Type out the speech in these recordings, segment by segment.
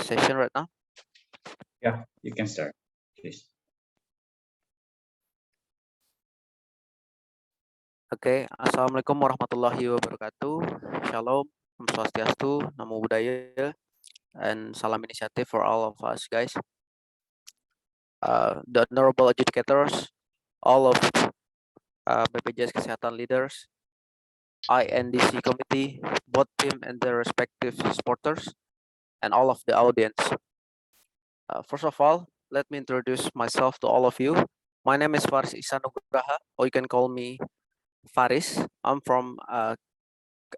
session right now? Yeah, you can start, please. Okay, Assalamualaikum warahmatullahi wabarakatuh. Shalom, Om Swastiastu, Namo Buddhaya, and salam initiative for all of us, guys. The honorable educators, all of BPJS Kesehatan leaders, INDC committee, both team and their respective supporters, and all of the audience. First of all, let me introduce myself to all of you. My name is Faris Isanugraha, or you can call me Faris. I'm from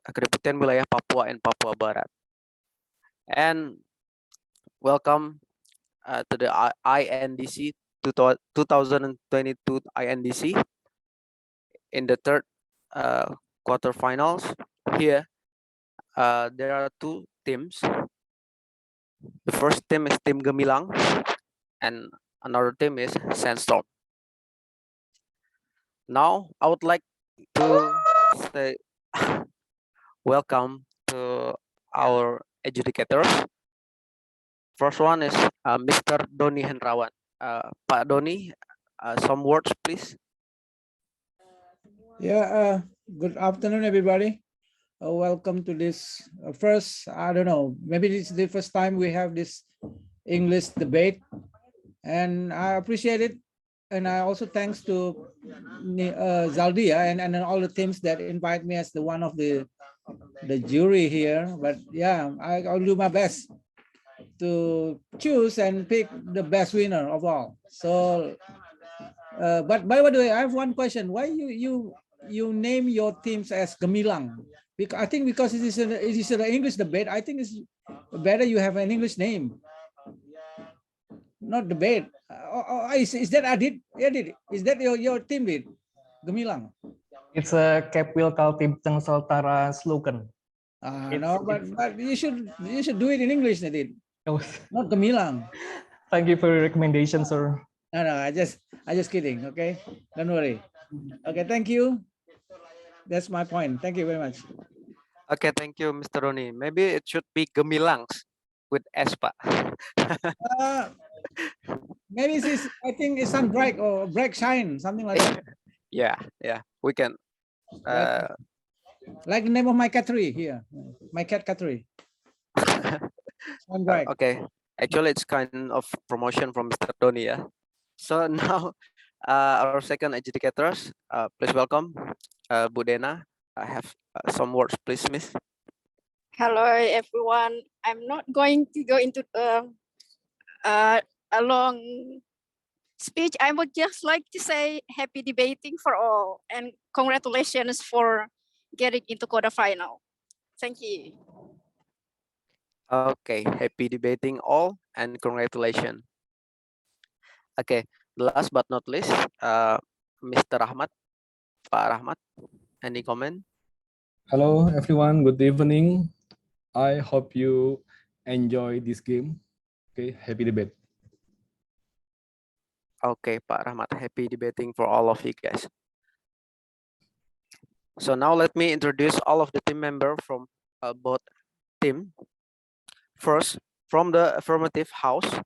Kedeputian Wilayah Papua and Papua Barat. And welcome to the INDC 2022 INDC in the third quarterfinals. Here, there are two teams. The first team is Team Gemilang, and another team is Sandstorm. Now, I would like to say welcome to our educators. First one is Mr. Doni Hendrawan. Pak Doni, some words, please. Yeah, good afternoon, everybody. Welcome to this first, I don't know, maybe this is the first time we have this English debate, and I appreciate it. And I also thanks to Zaldia and all the teams that invite me as the one of the jury here. But yeah, I'll do my best to choose and pick the best winner of all. So, but by the way, I have one question. Why you name your teams as Gemilang? Because I think because it is an English debate, I think it's better you have an English name, not debate. Is that Adit? Adit, is that your team lead? Gemilang. It's a Capwil Kaltib Teng Saltara slogan. No, but you should do it in English, Adit. Oh, Not Gemilang. thank you for your recommendation, sir. No, I just kidding. Okay, don't worry. Okay, thank you. That's my point. Thank you very much. Okay, thank you, Mr. Doni. Maybe it should be Gemilangs with S, Pak. Maybe I think it's some bright or bright shine, something like that. Yeah, we can. Like the name of my cattery here, my cat cattery. Okay, actually it's kind of promotion from Mr. Doni, yeah. So now our second educators, please welcome Bu Dena. I have some words, please, Miss. Hello, everyone. I'm not going to go into a long speech. I would just like to say happy debating for all and congratulations for getting into quarterfinal. Thank you. Okay, happy debating all and congratulations. Okay, last but not least, Mr. Rahmat, Pak Rahmat, any comment? Hello, everyone. Good evening. I hope you enjoy this game. Okay, happy debate. Okay, Pak Rahmat, happy debating for all of you guys. So now let me introduce all of the team members from both team. First, from the affirmative house,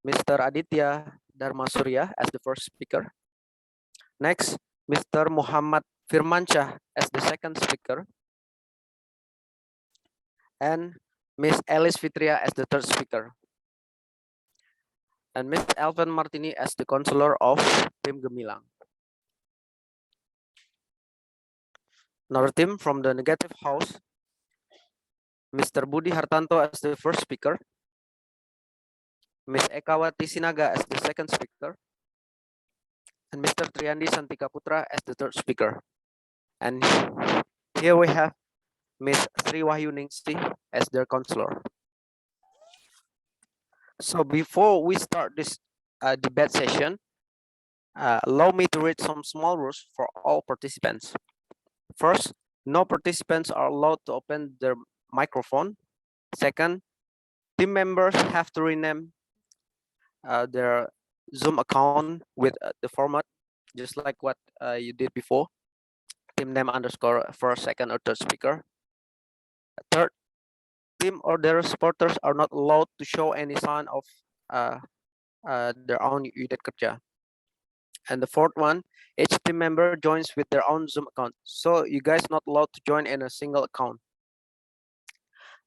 Mr. Aditya Dharma Surya as the first speaker. Next, Mr. Muhammad Firmansyah as the second speaker. And Miss Alice Fitria as the third speaker. And Miss Elvin Martini as the counselor of Team Gemilang. Another team from the negative house, Mr. Budi Hartanto as the first speaker, Miss Ekawati Sinaga as the second speaker, and Mr. Triandi Santika Putra as the third speaker. And here we have Miss Sri Wahyuningsi as their counselor. So before we start this debate session, allow me to read some small rules for all participants. First, no participants are allowed to open their microphone. Second, team members have to rename their Zoom account with the format, just like what you did before. Team name _ first, second, or third speaker. Third, team or their supporters are not allowed to show any sign of their own unit kerja. And the fourth one, each team member joins with their own Zoom account. So you guys not allowed to join in a single account.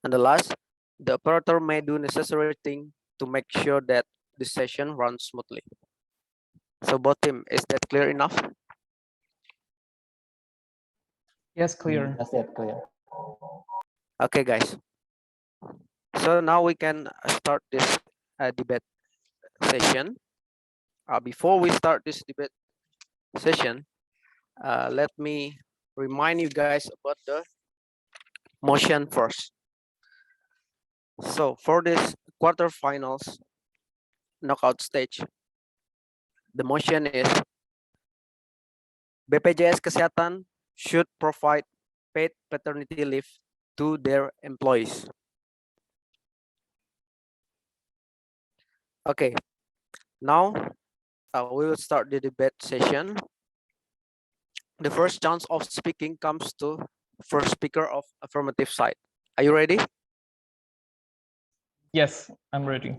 And the last, the operator may do necessary thing to make sure that the session runs smoothly. So both team, is that clear enough? Yes, clear. That's it, clear. Okay, guys. So now we can start this debate session. Before we start this debate session, let me remind you guys about the motion first. So for this quarterfinals knockout stage, the motion is BPJS Kesehatan should provide paid paternity leave to their employees. Okay, now we will start the debate session. The first chance of speaking comes to first speaker of affirmative side. Are you ready? Yes, I'm ready.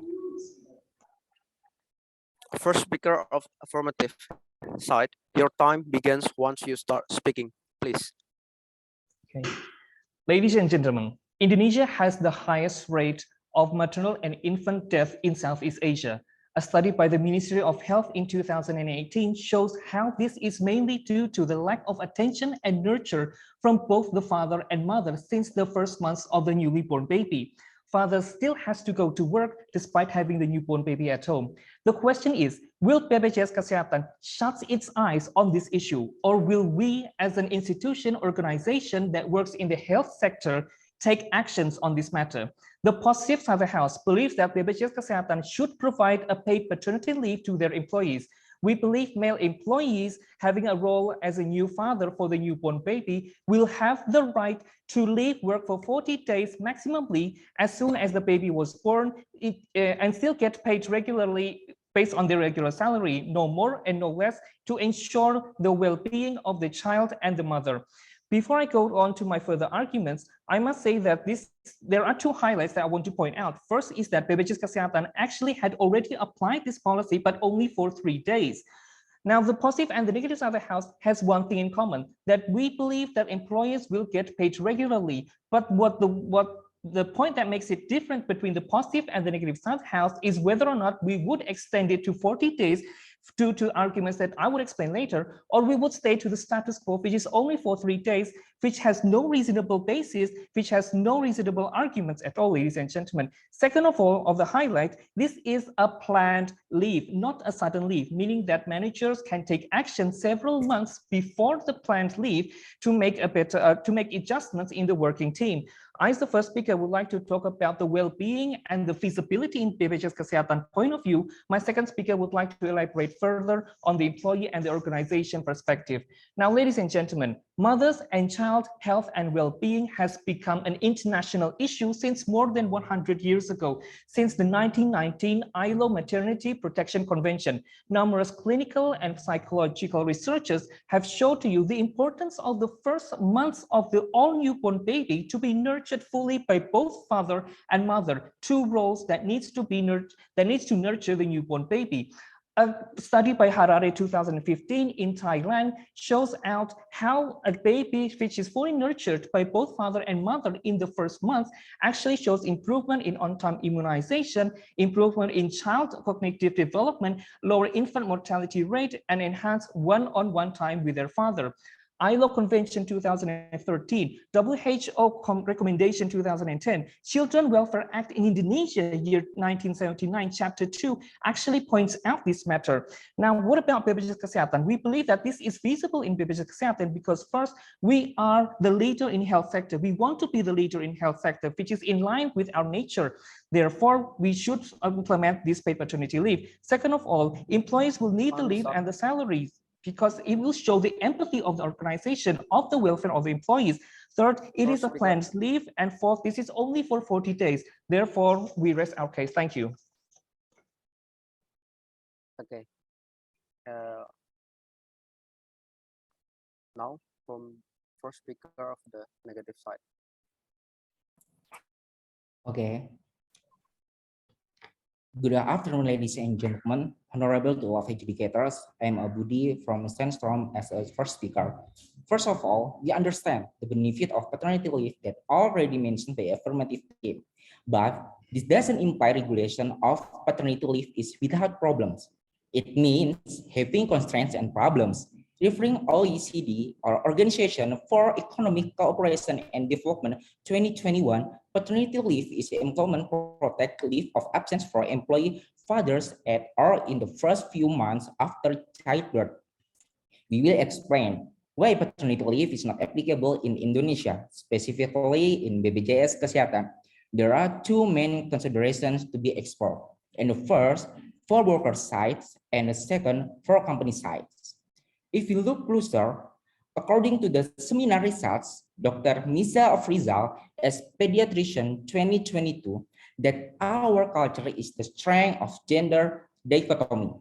First speaker of affirmative side, your time begins once you start speaking, please. Okay. Ladies and gentlemen, Indonesia has the highest rate of maternal and infant death in Southeast Asia. A study by the Ministry of Health in 2018 shows how this is mainly due to the lack of attention and nurture from both the father and mother since the first months of the newly born baby. Father still has to go to work despite having the newborn baby at home. The question is, will BPJS Kesehatan shut its eyes on this issue, or will we as an institution, organization that works in the health sector take actions on this matter? The Positive Father House believes that BPJS Kesehatan should provide a paid paternity leave to their employees. We believe male employees having a role as a new father for the newborn baby will have the right to leave work for 40 days maximally as soon as the baby was born and still get paid regularly based on their regular salary, no more and no less, to ensure the well-being of the child and the mother. Before I go on to my further arguments, I must say that there are two highlights that I want to point out. First is that BPJS Kesehatan actually had already applied this policy, but only for 3 days. Now, the positive and the negative side of the house has one thing in common, that we believe that employers will get paid regularly. But what the point that makes it different between the positive and the negative side of the house is whether or not we would extend it to 40 days due to arguments that I would explain later, or we would stay to the status quo, which is only for 3 days, which has no reasonable basis, which has no reasonable arguments at all, ladies and gentlemen. Second of all, of the highlight, this is a planned leave, not a sudden leave, meaning that managers can take action several months before the planned leave to make adjustments in the working team. I, as the first speaker, would like to talk about the well-being and the feasibility in BPJS Kesehatan point of view. My second speaker would like to elaborate further on the employee and the organization perspective. Now, ladies and gentlemen, mothers and child health and well-being has become an international issue since more than 100 years ago, since the 1919 ILO Maternity Protection Convention. Numerous clinical and psychological researchers have shown to you the importance of the first months of the all newborn baby to be nurtured fully by both father and mother, two roles that needs to nurture the newborn baby. A study by Harare 2015 in Thailand shows out how a baby which is fully nurtured by both father and mother in the first month actually shows improvement in on-time immunization, improvement in child cognitive development, lower infant mortality rate, and enhanced one-on-one time with their father. ILO Convention 2013, WHO Recommendation 2010, Children Welfare Act in Indonesia, year 1979, Chapter 2, actually points out this matter. Now, what about BPJS Kesehatan? We believe that this is feasible in BPJS Kesehatan because first, we are the leader in health sector. We want to be the leader in health sector, which is in line with our nature. Therefore, we should implement this paid paternity leave. Second of all, employees will need the leave and the salaries, because it will show the empathy of the organization, of the welfare of the employees. Third, it is a planned leave. And fourth, this is only for 40 days. Therefore, we rest our case. Thank you. Okay. Now, from first speaker of the negative side. Okay. Good afternoon, ladies and gentlemen. Honorable to all educators, I'm Abudi from Sandstrom as a first speaker. First of all, we understand the benefit of paternity leave that already mentioned by affirmative team, but this doesn't imply regulation of paternity leave is without problems. It means having constraints and problems. Referring OECD or Organization for Economic Cooperation and Development 2021, paternity leave is employment protected leave of absence for employee fathers at or in the first few months after childbirth. We will explain why paternity leave is not applicable in Indonesia, specifically in BPJS Kesehatan. There are two main considerations to be explored. And the first, for worker sides, and the second, for company sides. If you look closer, according to the seminar results, Dr. Misa of Rizal as pediatrician 2022, that our culture is the strength of gender dichotomy.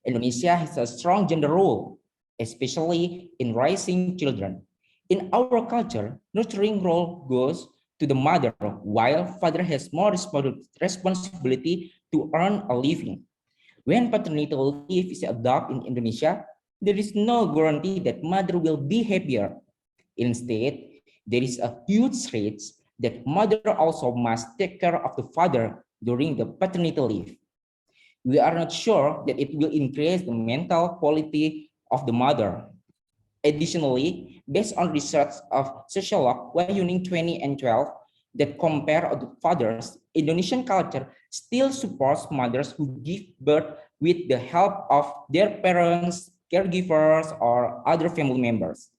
Indonesia has a strong gender role, especially in raising children. In our culture, nurturing role goes to the mother, while father has more responsibility to earn a living. When paternity leave is adopted in Indonesia, there is no guarantee that mother will be happier. Instead, there is a huge risk that mother also must take care of the father during the paternity leave. We are not sure that it will increase the mental quality of the mother. Additionally, based on research of sociolog Wayuning 20 and 12 that compare the fathers, Indonesian culture still supports mothers who give birth with the help of their parents, caregivers, or other family members.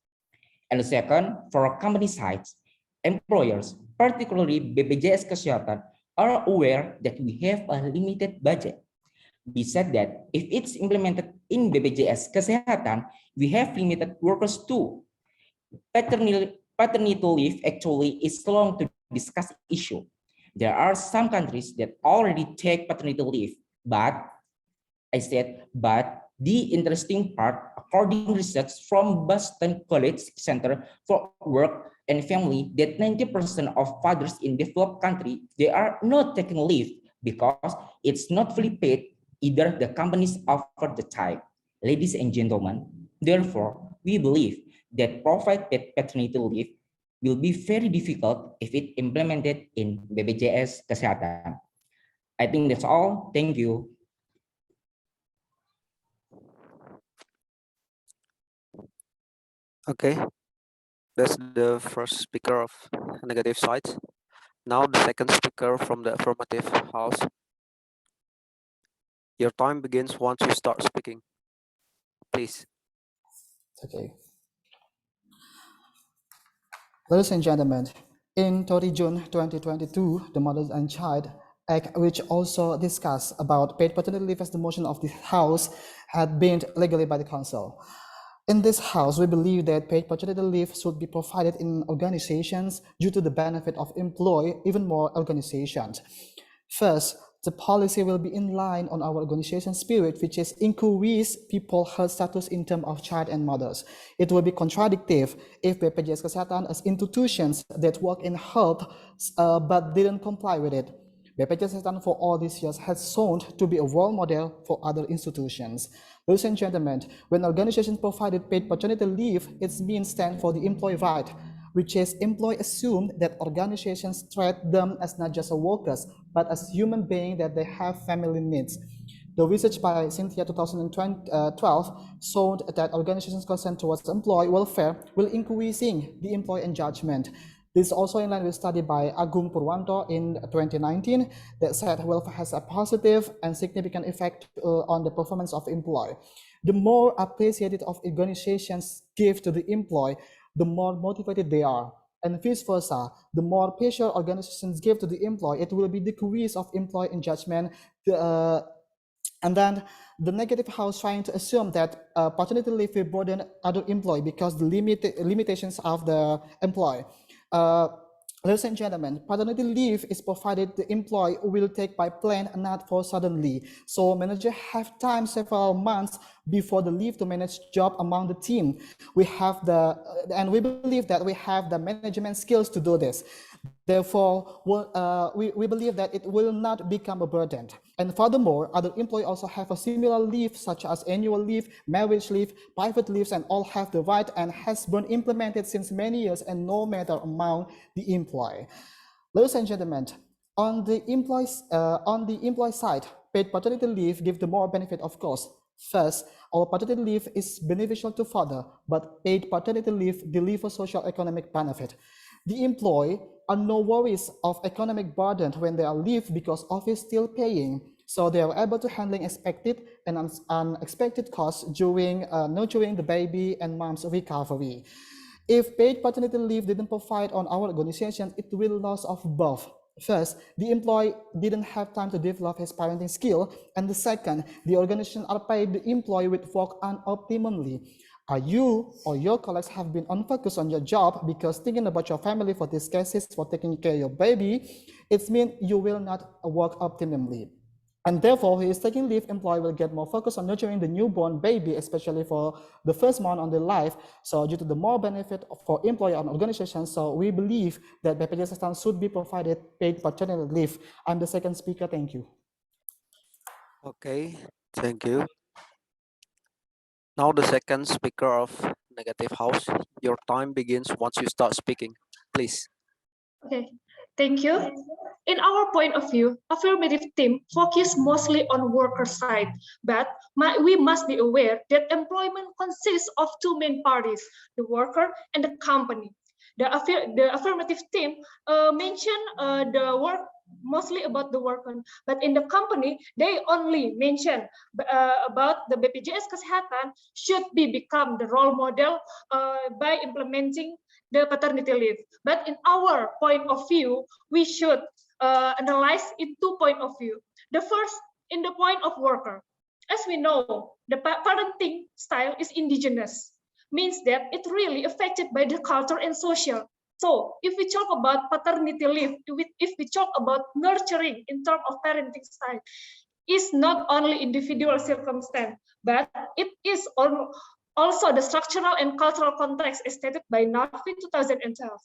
And the second, for company sides, employers, particularly BPJS Kesehatan, are aware that we have a limited budget. We said that if it's implemented in BPJS Kesehatan, we have limited workers too. Paternity leave actually is long to discuss issue. There are some countries that already take paternity leave, but the interesting part, according to research from Boston College Center for Work and Family, that 90% of fathers in developed countries, they are not taking leave because it's not fully paid. Either the companies offer the type. Ladies and gentlemen, therefore, we believe that provide paid paternity leave will be very difficult if it implemented in BPJS Kesehatan. I think that's all. Thank you. Okay, that's the first speaker of negative sides. Now the second speaker from the affirmative house. Your time begins once you start speaking. Please. Okay. Ladies and gentlemen, in 30 June 2022, the Mothers and Child Act, which also discussed about paid paternity leave as the motion of this House, had been legally by the Council. In this House, we believe that paid paternity leave should be provided in organizations due to the benefit of employ even more organizations. First, the policy will be in line on our organization spirit, which is increase people's health status in terms of child and mothers. It will be contradictory if BPJS Kesehatan as institutions that work in health but didn't comply with it. BPJS Kesehatan for all these years has shown to be a role model for other institutions. Ladies and gentlemen, when organizations provided paid paternity leave, it means stand for the employee right, which is employees assume that organizations treat them as not just workers, but as human beings that they have family needs. The research by Cynthia 2012 showed that organizations concerned towards employee welfare will increasing the employee engagement. This is also in line with a study by Agung Purwanto in 2019 that said welfare has a positive and significant effect on the performance of employee. The more appreciated of organizations give to the employee, the more motivated they are. And vice versa, the more pressure organizations give to the employee, it will be decrease of employee engagement. And then the negative house trying to assume that paternity leave will burden other employee because the limitations of the employee. Ladies and gentlemen, paternity leave is provided the employee will take by plan and not for suddenly. So manager have time several months before the leave to manage job among the team. We have and we believe that we have the management skills to do this. Therefore, we believe that it will not become a burden. And furthermore, other employees also have a similar leave, such as annual leave, marriage leave, private leaves, and all have the right and has been implemented since many years and no matter among the employee. Ladies and gentlemen, on the employee side, paid paternity leave gives the more benefit, of course. First, our paternity leave is beneficial to father, but paid paternity leave delivers social economic benefit. The employee are no worries of economic burden when they are leave because office still paying, so they are able to handling expected and unexpected costs during nurturing the baby and mom's recovery. If paid paternity leave didn't provide on our organization, it will lose of both. First, the employee didn't have time to develop his parenting skill, and the second, the organization are paid the employee with work optimally. Are you or your colleagues have been unfocused on your job because thinking about your family for these cases, for taking care of your baby, it means you will not work optimally. And therefore, he is taking leave, employee will get more focus on nurturing the newborn baby, especially for the first month on their life. So due to the more benefit for employee and organization, so we believe that BPJS Kesehatan should be provided paid paternity leave. I'm the second speaker, thank you. Okay, thank you. Now the second speaker of negative house. Your time begins once you start speaking. Please. Okay, thank you. In our point of view, affirmative team focus mostly on worker side, but we must be aware that employment consists of two main parties, the worker and the company. The affirmative team mention the work mostly about the worker, but in the company, they only mention about the BPJS Kesehatan should become the role model by implementing the paternity leave. But in our point of view, we should analyze in 2 point of view. The first, in the point of worker. As we know, the parenting style is indigenous, means that it really affected by the culture and social. So if we talk about paternity leave, if we talk about nurturing in terms of parenting style, is not only individual circumstance, but it is also the structural and cultural context as stated by NAFI 2012.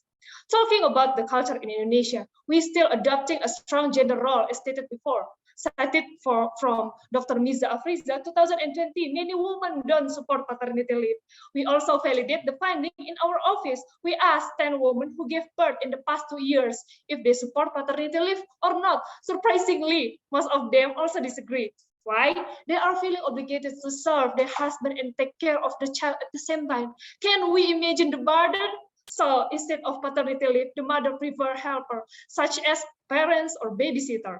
Talking about the culture in Indonesia, we still adopting a strong gender role as stated before. Cited from Dr. Miza Afriza, 2020, many women don't support paternity leave. We also validate the finding in our office. We asked 10 women who gave birth in the past 2 years if they support paternity leave or not. Surprisingly, most of them also disagree. Why? They are feeling obligated to serve their husband and take care of the child at the same time. Can we imagine the burden? So instead of paternity leave, the mother prefer helper, such as parents or babysitter.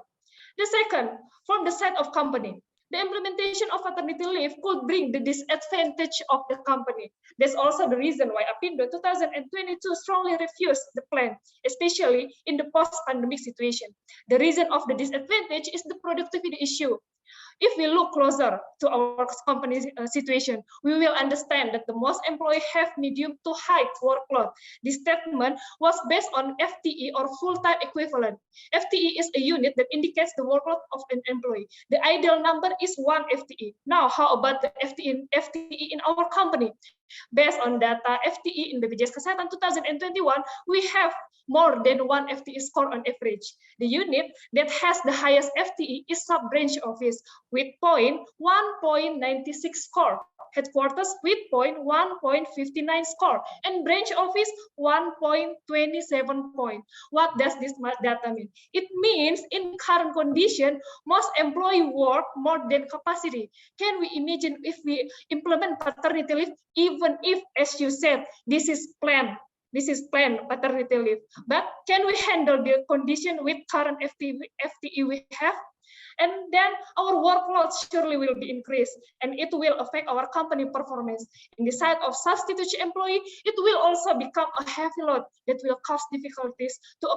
The second, from the side of company, the implementation of paternity leave could bring the disadvantage of the company. That's also the reason why APindo 2022 strongly refused the plan, especially in the post-pandemic situation. The reason of the disadvantage is the productivity issue. If we look closer to our company's situation, we will understand that the most employees have medium to high workload. This statement was based on FTE or full-time equivalent. FTE is a unit that indicates the workload of an employee. The ideal number is 1 FTE. Now, how about the FTE in our company? Based on data FTE in BPJS Kesehatan 2021, we have more than 1 FTE score on average. The unit that has the highest FTE is sub-branch office with 1.96 score, headquarters with 1.59 score, and branch office 1.27 point. What does this data mean? It means in current condition, most employee work more than capacity. Can we imagine if we implement paternity leave, even if, as you said, this is planned paternity leave, but can we handle the condition with current FTE we have? And then our workload surely will be increased, and it will affect our company performance. In the side of substitute employee, it will also become a heavy load that will cause difficulties to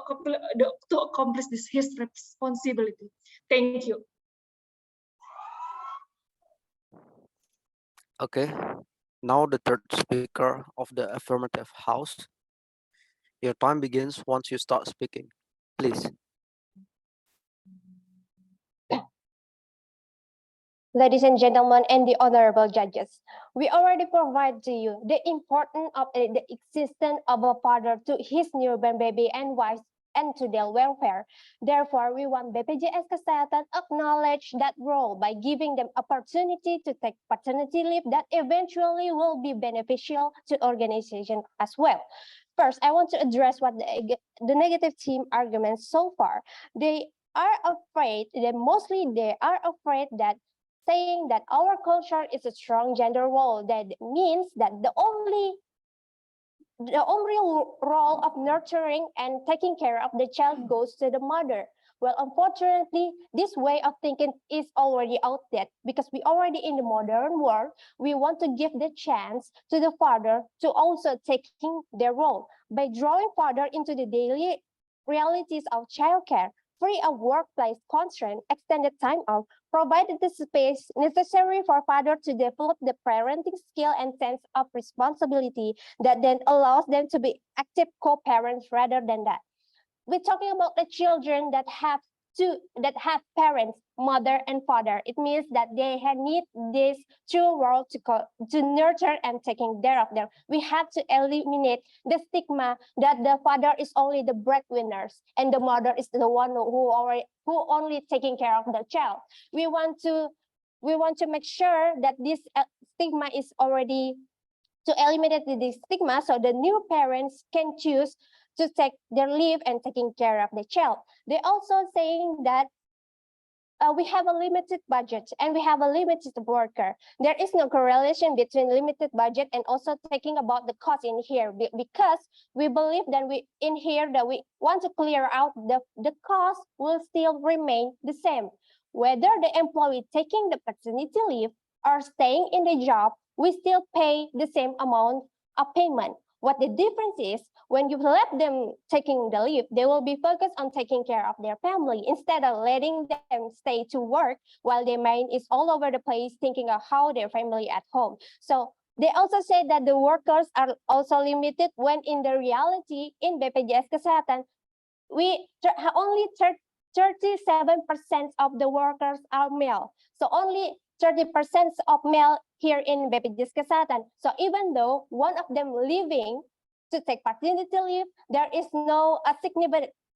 accomplish his responsibility. Thank you. Okay. Now the third speaker of the affirmative house. Your time begins once you start speaking. Please. Ladies and gentlemen, and the honorable judges, we already provide to you the importance of the existence of a father to his newborn baby and wife and to their welfare. Therefore, we want BPJS Kesehatan acknowledge that role by giving them opportunity to take paternity leave that eventually will be beneficial to organization as well. First, I want to address what the negative team arguments so far. They are afraid that saying that our culture is a strong gender role, that means that the only role of nurturing and taking care of the child goes to the mother. Well, unfortunately, this way of thinking is already outdated because we already in the modern world. We want to give the chance to the father to also taking their role by drawing father into the daily realities of childcare, free of workplace constraint, extended time off, provided the space necessary for father to develop the parenting skill and sense of responsibility that then allows them to be active co-parents rather than that. We're talking about the children that have parents, mother and father. It means that they need this two role to nurture and taking care of them. We have to eliminate the stigma that the father is only the breadwinners and the mother is the one who only taking care of the child. We want to make sure that this stigma is already to eliminate this stigma, so the new parents can choose to take their leave and taking care of the child. They also saying that we have a limited budget and we have a limited worker. There is no correlation between limited budget and also thinking about the cost in here, because we believe that we want to clear out the cost will still remain the same. Whether the employee taking the paternity leave or staying in the job, we still pay the same amount of payment. What the difference is, when you let them taking the leave, they will be focused on taking care of their family instead of letting them stay to work while their mind is all over the place thinking of how their family at home. So they also say that the workers are also limited when in the reality in BPJS Kesehatan, only 37% of the workers are male. So only 30% of male here in BPJS Kesehatan. So even though one of them leaving to take paternity leave, there is no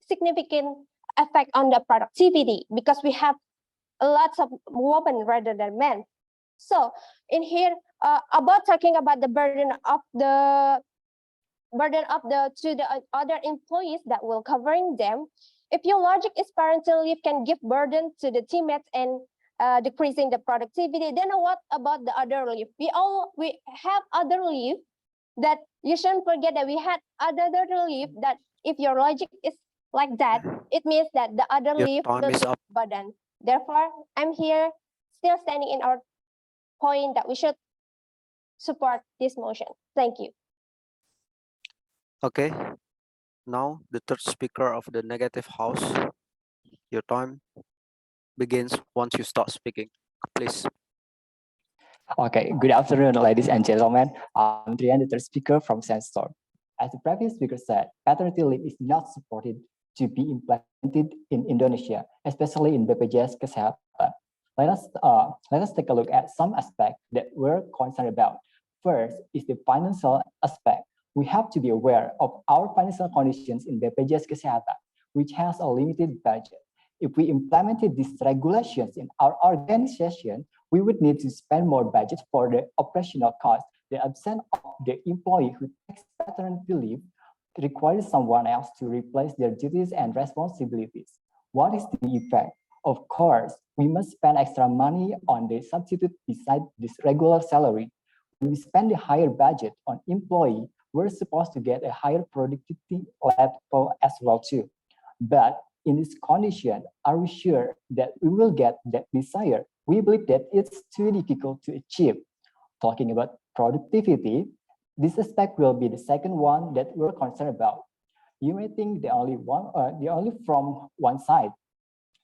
significant effect on the productivity because we have lots of women rather than men. So in here, about talking about the burden of the other employees that will covering them. If your logic is parental leave can give burden to the teammates and decreasing the productivity, then what about the other leave? We have other leave that you shouldn't forget that we had other leave that if your logic is like that, it means that the other Your leave time will is be up. burden. Therefore, I'm here still standing in our point that we should support this motion. Thank you. Okay. Now the third speaker of the negative house. Your time begins once you start speaking. Please. Okay, good afternoon, ladies and gentlemen. I'm Trian, the third speaker from Sandstorm. As the previous speaker said, paternity leave is not supported to be implemented in Indonesia, especially in BPJS Kesehatan. Let us take a look at some aspects that we're concerned about. First is the financial aspect. We have to be aware of our financial conditions in BPJS Kesehatan, which has a limited budget. If we implemented these regulations in our organization, we would need to spend more budget for the operational costs. The absence of the employee who takes paternity leave requires someone else to replace their duties and responsibilities. What is the effect? Of course, we must spend extra money on the substitute beside this regular salary. When we spend a higher budget on employee, we're supposed to get a higher productivity level as well too. But in this condition, are we sure that we will get that desire? We believe that it's too difficult to achieve. Talking about productivity, this aspect will be the second one that we're concerned about. You may think the only from one side,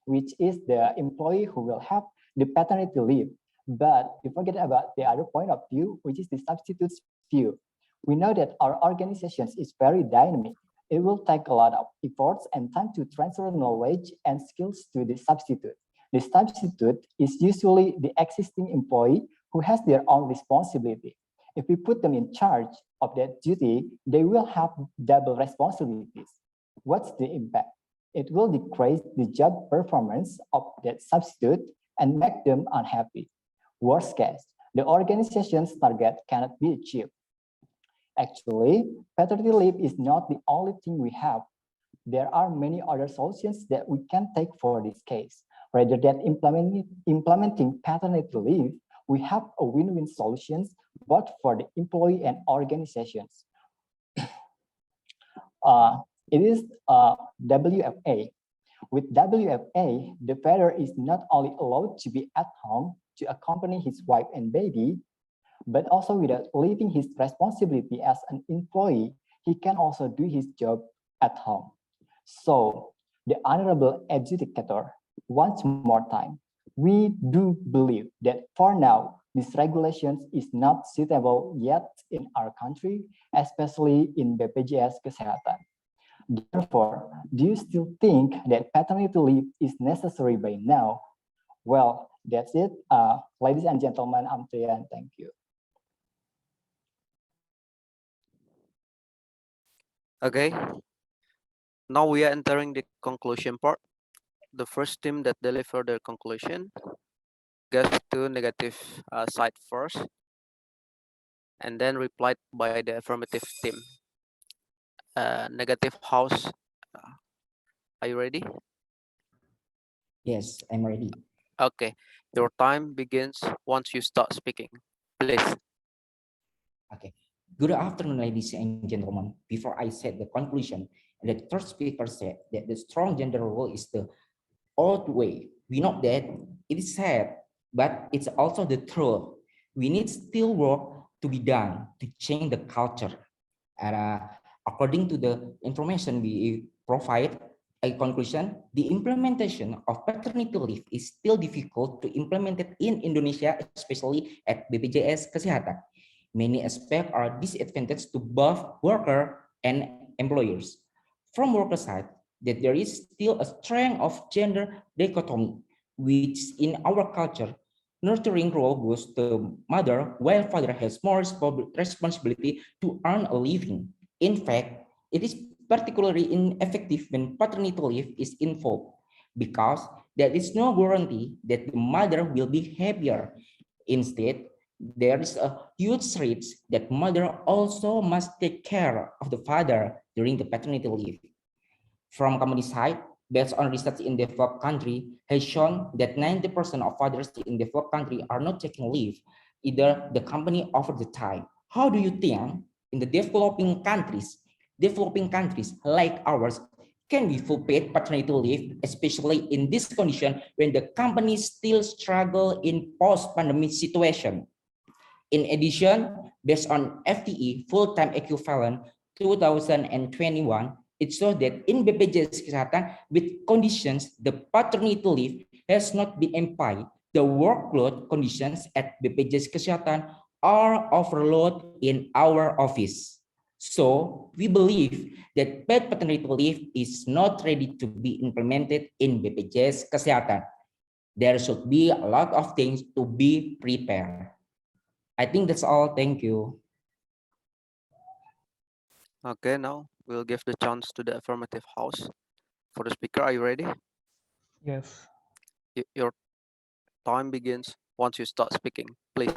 which is the employee who will have the paternity leave. But you forget about the other point of view, which is the substitute's view. We know that our organization is very dynamic. It will take a lot of efforts and time to transfer knowledge and skills to the substitute. The substitute is usually the existing employee who has their own responsibility. If we put them in charge of that duty, they will have double responsibilities. What's the impact? It will decrease the job performance of that substitute and make them unhappy. Worst case, the organization's target cannot be achieved. Actually, paternity leave is not the only thing we have. There are many other solutions that we can take for this case. Rather than implementing paternity leave, we have a win-win solutions both for the employee and organizations. It is WFA. With WFA, the father is not only allowed to be at home to accompany his wife and baby, but also without leaving his responsibility as an employee, he can also do his job at home. So, the Honorable Adjudicator, once more time, we do believe that for now, this regulations is not suitable yet in our country, especially in BPJS Kesehatan. Therefore, do you still think that paternity leave is necessary by now? Well, that's it. Ladies and gentlemen, I'm Trian. Thank you. Okay, now we are entering the conclusion part. The first team that delivered their conclusion gave two negative side first, and then replied by the affirmative team. Negative house, are you ready? Yes, I'm ready. Okay, your time begins once you start speaking. Please. Okay. Good afternoon, ladies and gentlemen. Before I said the conclusion, the third speaker said that the strong gender role is the old way. We know that it is sad, but it's also the truth. We need still work to be done to change the culture. And according to the information we provide, a conclusion, the implementation of paternity leave is still difficult to implement it in Indonesia, especially at BPJS Kesehatan. Many aspects are disadvantages to both worker and employers. From worker side, that there is still a strength of gender dichotomy, which in our culture, nurturing role goes to mother, while father has more responsibility to earn a living. In fact, it is particularly ineffective when paternity leave is involved, because there is no guarantee that the mother will be happier. Instead, there is a huge risk that mother also must take care of the father during the paternity leave. From company side, based on research in developed country, has shown that 90% of fathers in developed country are not taking leave, either the company offers the time. How do you think in the developing countries like ours, can we full paid paternity leave, especially in this condition when the companies still struggle in post-pandemic situation? In addition, based on FTE full-time equivalent 2021, it shows that in BPJS Kesehatan, with conditions, the paternity leave has not been employed. The workload conditions at BPJS Kesehatan are overload in our office. So we believe that paid paternity leave is not ready to be implemented in BPJS Kesehatan. There should be a lot of things to be prepared. I think that's all. Thank you. Okay, now we'll give the chance to the affirmative house. For the speaker, are you ready? Yes. Your time begins once you start speaking, please.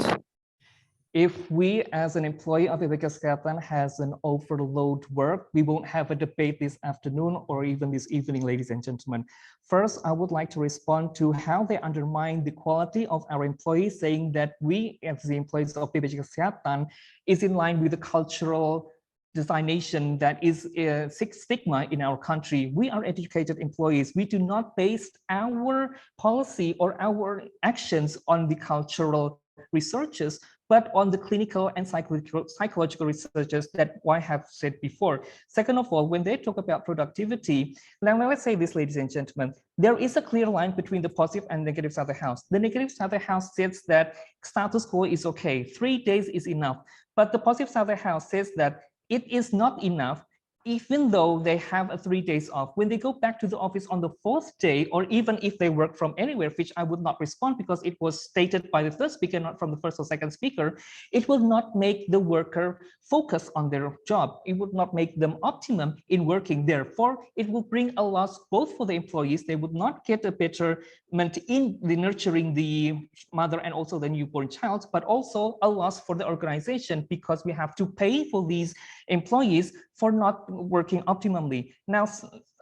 If we as an employee of BPJS Kesehatan has an overload work, we won't have a debate this afternoon or even this evening, ladies and gentlemen. First, I would like to respond to how they undermine the quality of our employees, saying that we as the employees of BPJS Kesehatan is in line with the cultural designation that is a stigma in our country. We are educated employees. We do not base our policy or our actions on the cultural researches, but on the clinical and psychological researches that I have said before. Second of all, when they talk about productivity, now let's say this, ladies and gentlemen, there is a clear line between the positive and negative side of the house. The negative side of the house says that status quo is okay, 3 days is enough. But the positive side of the house says that it is not enough even though they have 3 days off, when they go back to the office on the 4th day, or even if they work from anywhere, which I would not respond because it was stated by the third speaker, not from the first or second speaker, it will not make the worker focus on their job. It would not make them optimum in working. Therefore, it will bring a loss both for the employees. They would not get a betterment in the nurturing the mother and also the newborn child, but also a loss for the organization because we have to pay for these employees for not working optimally. Now,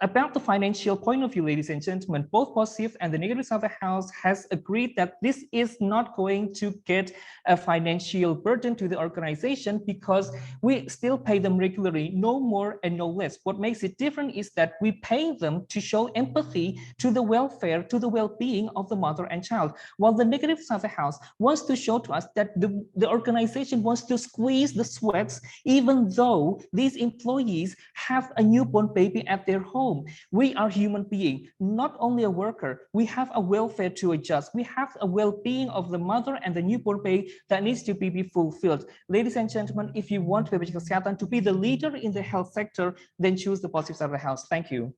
about the financial point of view, ladies and gentlemen, both positive and the negatives of the House has agreed that this is not going to get a financial burden to the organization because we still pay them regularly, no more and no less. What makes it different is that we pay them to show empathy to the welfare, to the well-being of the mother and child, while the negatives of the House wants to show to us that the organization wants to squeeze the sweats even though these employees have a newborn baby at their home. We are human beings, not only a worker. We have a welfare to adjust. We have a well-being of the mother and the newborn baby that needs to be fulfilled. Ladies and gentlemen, if you want BPJS Kesehatan to be the leader in the health sector, then choose the positives of the House. Thank you.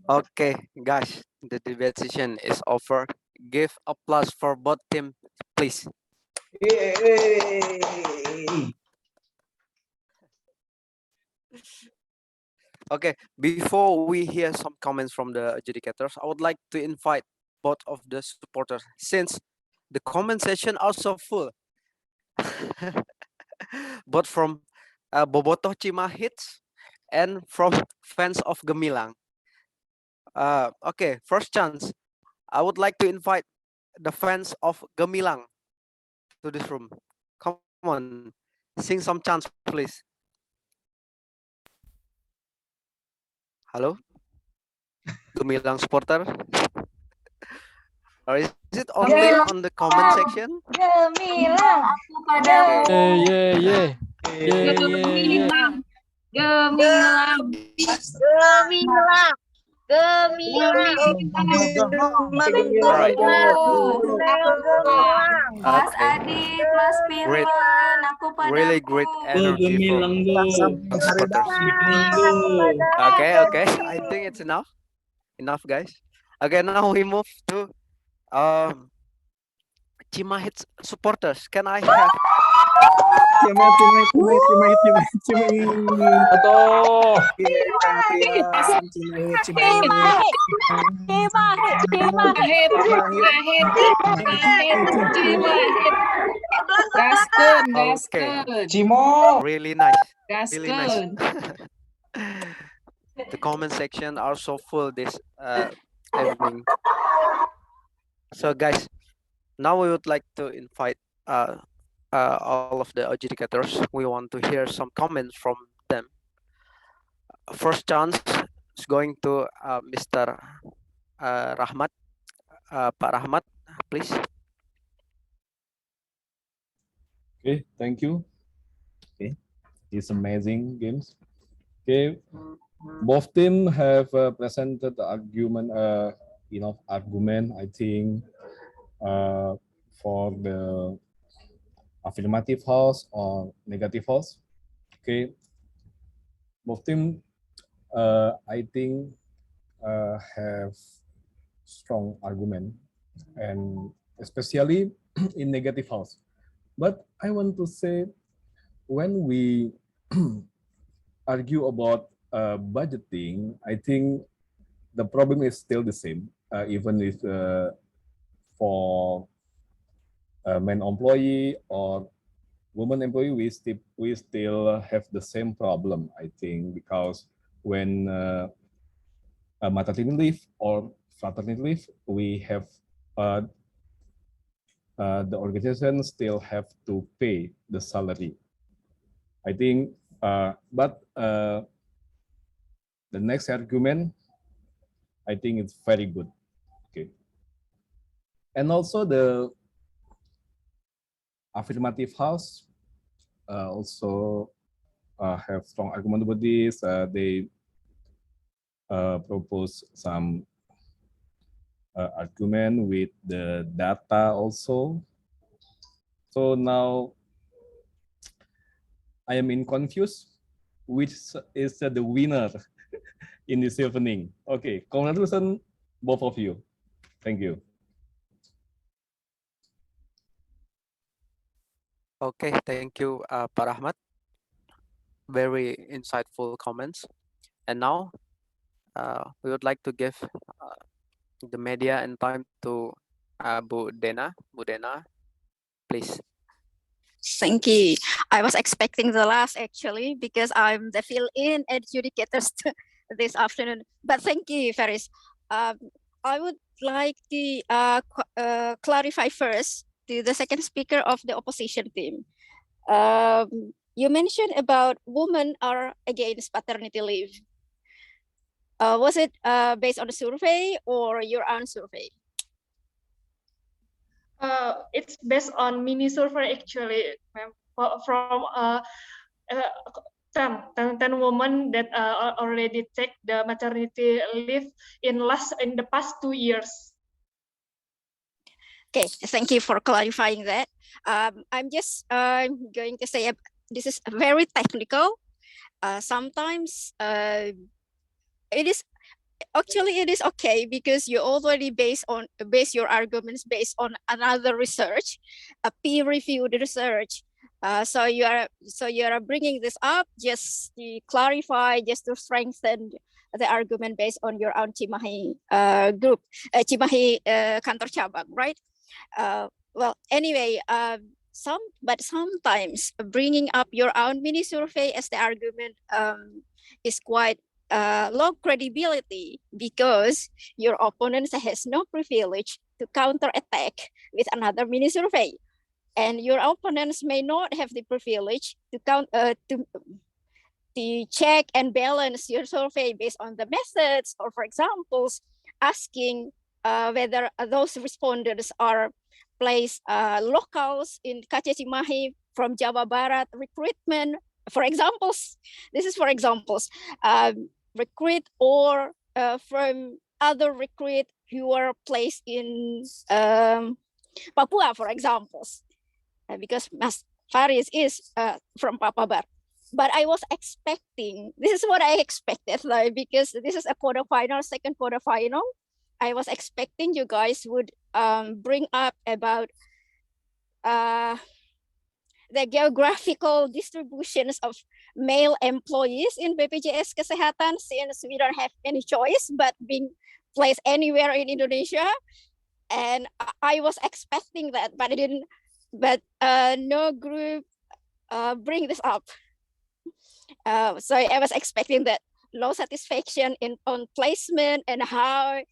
Okay, guys, the debate session is over. Give applause for both teams, please. Yay! Okay, before we hear some comments from the adjudicators, I would like to invite both of the supporters since the comment session are so full. Both from Bobotoh Cimahits and from fans of Gemilang. Okay, first chance. I would like to invite the fans of Gemilang to this room. Come on, sing some chants, please. Hello, Gemilang supporter. Or is it only on the comment section? Gemilang, Okay. Yeah. Gemilang, Gemilang, Gemilang, Gemilang, Alright. Mas Okay. Adit, Mas Great. Firman, aku padaku. Really great energy from supporters. Okay. I think it's enough. Enough, guys. Okay, now we move to Cimahit supporters. Can I have? Okay. Cimo. Really nice. Really nice. The comment section are so full this evening. So guys, now we would like to invite all of the adjudicators. We want to hear some comments from them. First chance is going to Mr. Rahmat. Pak Rahmat, please. Okay, thank you. Okay, it's amazing games. Okay, both teams have presented the argument, enough argument, I think, for the affirmative house or negative house. Okay, both teams, I think, have strong argument, and especially in negative house. But I want to say, when we argue about budgeting, I think the problem is still the same, even if for a man employee or woman employee, we still have the same problem, I think, because when a maternity leave or paternity leave, we have the organization still have to pay the salary. I think, but the next argument, I think it's very good. Okay, and also the affirmative house also have strong argument about this. They propose some argument with the data also. So now I am in confused which is the winner in this evening. Okay, congratulations, both of you. Thank you. Okay, thank you, Pak Rahmat. Very insightful comments. And now we would like to give the media and time to Bu Dena. Bu Dena, please. Thank you. I was expecting the last actually because I'm the fill-in adjudicator this afternoon. But thank you, Faris. I would like to clarify first to the second speaker of the opposition team. You mentioned about women are against paternity leave. Was it based on a survey or your own survey? It's based on mini survey actually, ma'am, from 10 women that already take the maternity leave in the past 2 years. Okay, thank you for clarifying that. I'm just going to say this is very technical. Sometimes it is okay because you already base your arguments based on another research, a peer-reviewed research. So you are bringing this up just to clarify, just to strengthen the argument based on your own Cimahi group, Cimahi kantor cabang, right? Well, anyway, sometimes bringing up your own mini survey as the argument is quite low credibility because your opponent has no privilege to counterattack with another mini survey, and your opponents may not have the privilege to check and balance your survey based on the methods, or for example, asking whether those respondents are placed locals in Kaceh Cimahi from Jawa Barat recruitment. For examples, this is for examples, recruit or from other recruit who are placed in Papua, for examples, because Mas Faris is from Papua. But I was expecting, this is what I expected, like, because this is a quarterfinal, second quarterfinal. I was expecting you guys would bring up about the geographical distributions of male employees in BPJS Kesehatan, since we don't have any choice but being placed anywhere in Indonesia. And I was expecting that, but I didn't. But no group bring this up. So I was expecting that low satisfaction on placement and how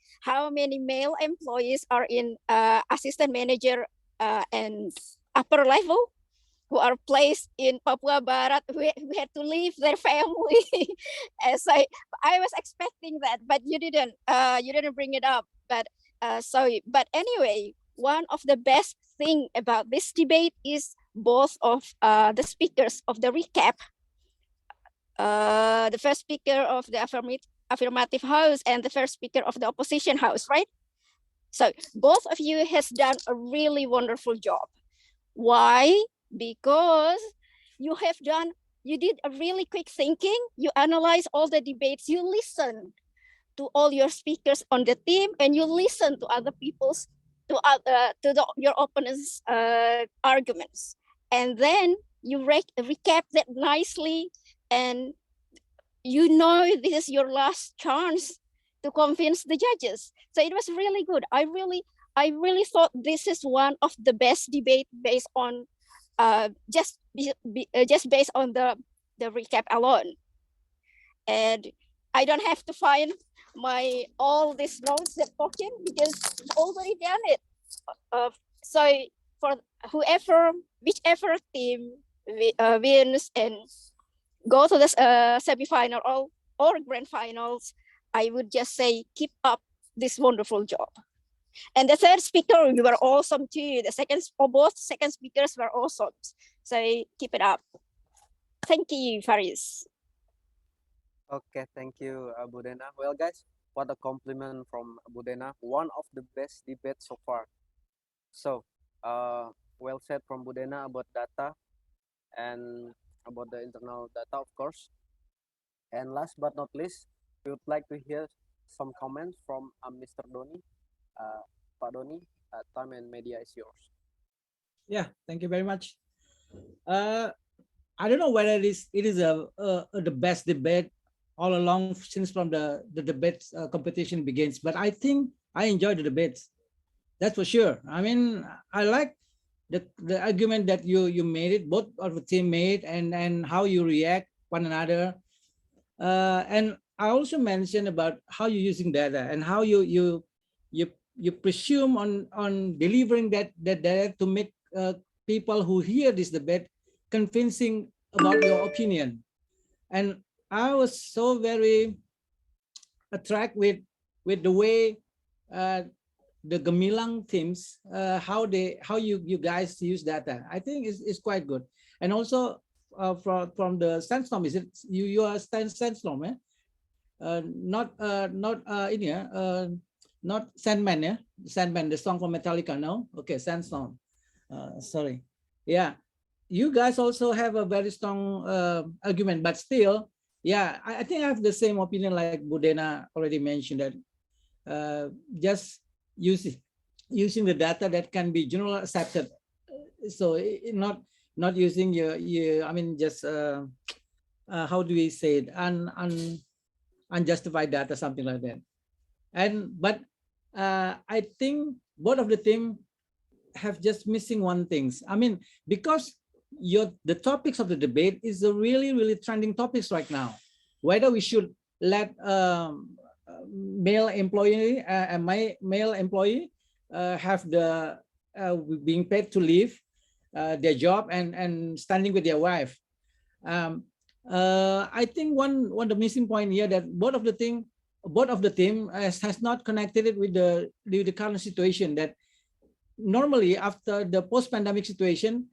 many male employees are in assistant manager and upper level who are placed in Papua Barat who had to leave their family. As I was expecting that, but you didn't bring it up. But but anyway, one of the best thing about this debate is both of the speakers of the recap. The first speaker of the affirmative house and the first speaker of the opposition house, right? So both of you has done a really wonderful job. Why? Because you did a really quick thinking, you analyze all the debates, you listen to all your speakers on the team, and you listen to other people's, your opponent's arguments. And then you recap that nicely, and you know this is your last chance to convince the judges. So it was really good. I really thought this is one of the best debate based on just based on the recap alone. And I don't have to find all these notes that talking because I've already done it. So for whichever team wins and go to the semifinal or grand finals, I would just say keep up this wonderful job. And the third speaker, you were awesome too. Both second speakers were awesome. So keep it up. Thank you, Faris. Okay, thank you, Budena. Well, guys, what a compliment from Budena. One of the best debates so far. So, well said from Budena about data and about the internal data, of course. And last but not least, we would like to hear some comments from Mr. Doni. Pak Doni, time and media is yours. Yeah, thank you very much. I don't know whether it is the best debate all along since from the debate competition begins, but I think I enjoy the debates. That's for sure. I mean, I like the argument that you made it, both of the team made, and how you react one another. And I also mentioned about how you're using data and how you presume on delivering that data to make people who hear this debate convincing about your opinion. And I was so very attracted with the way the Gemilang teams, how you guys use data. I think it's quite good. And also from the Sandstorm, is it you are Sandstorm, eh? Not in here, not Sandman, yeah? Sandman, the song from Metallica, no? Okay, Sandstorm. Sorry. Yeah, you guys also have a very strong argument, but still, yeah, I think I have the same opinion like Budena already mentioned that just using the data that can be generally accepted. So not using your I mean just how do we say it, unjustified data, something like that. But I think both of the team have just missing one things. I mean, because the topics of the debate is a really trending topics right now. Whether we should let male employee male employee have the being paid to leave their job and standing with their wife. I think one of the missing point here that both of the team has not connected it with the current situation, that normally after the post-pandemic situation,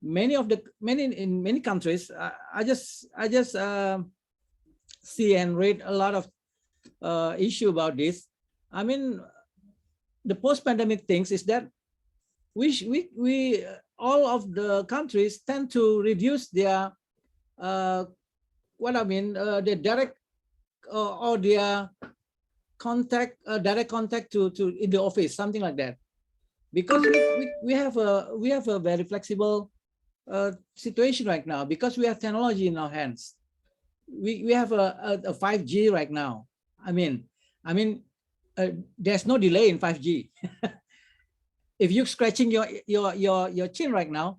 in many countries, I just see and read a lot of issue about this. I mean, the post-pandemic things is that we all of the countries tend to reduce their the direct or their contact, direct contact to in the office, something like that, because we have a very flexible situation right now because we have technology in our hands. We have a 5G right now. I mean, there's no delay in 5G. If you're scratching your chin right now,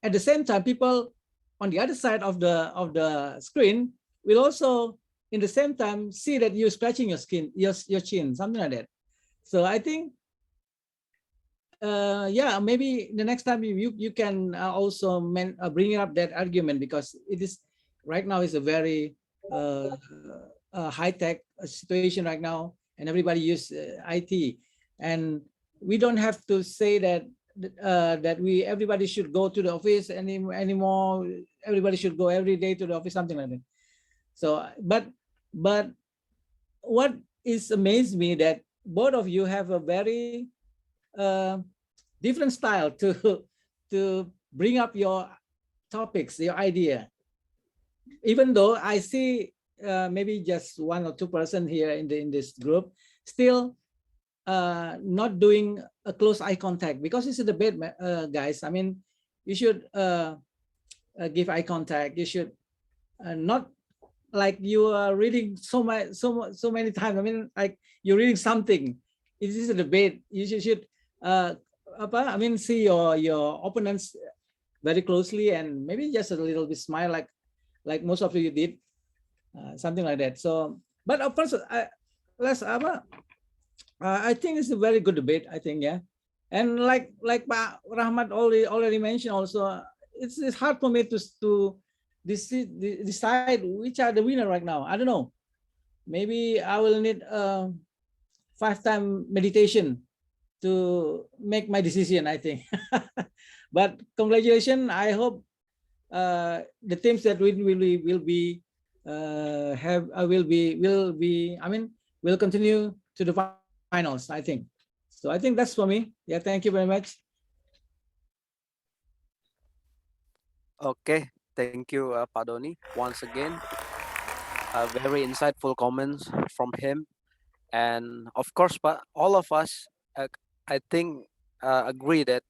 at the same time, people on the other side of the screen will also, in the same time, see that you're scratching your chin, something like that. So I think, yeah, maybe the next time you can also bring up that argument, because it is right now is a very high-tech situation right now, and everybody use IT, and we don't have to say that everybody should go to the office anymore. Everybody should go every day to the office, something like that. So, but what is amazed me that both of you have a very different style to bring up your topics, your idea. Even though I see maybe just 1 or 2% here in this group, still not doing a close eye contact, because it's a debate, guys. I mean, you should give eye contact. You should not like you are reading so many times. I mean, like you're reading something. It is a debate. You should see your opponents very closely, and maybe just a little bit smile like most of you did, something like that. So, but of course, I think it's a very good debate. I think, yeah, and like Pak Rahmat already mentioned also, it's hard for me to decide which are the winner right now. I don't know. Maybe I will need 5-time meditation to make my decision, I think. But congratulations. I hope the teams that win will continue to the finals, I think. So I think that's for me. Yeah, thank you very much. Okay, thank you, Pak Doni, once again. very insightful comments from him. And of course, but all of us, I think, agree that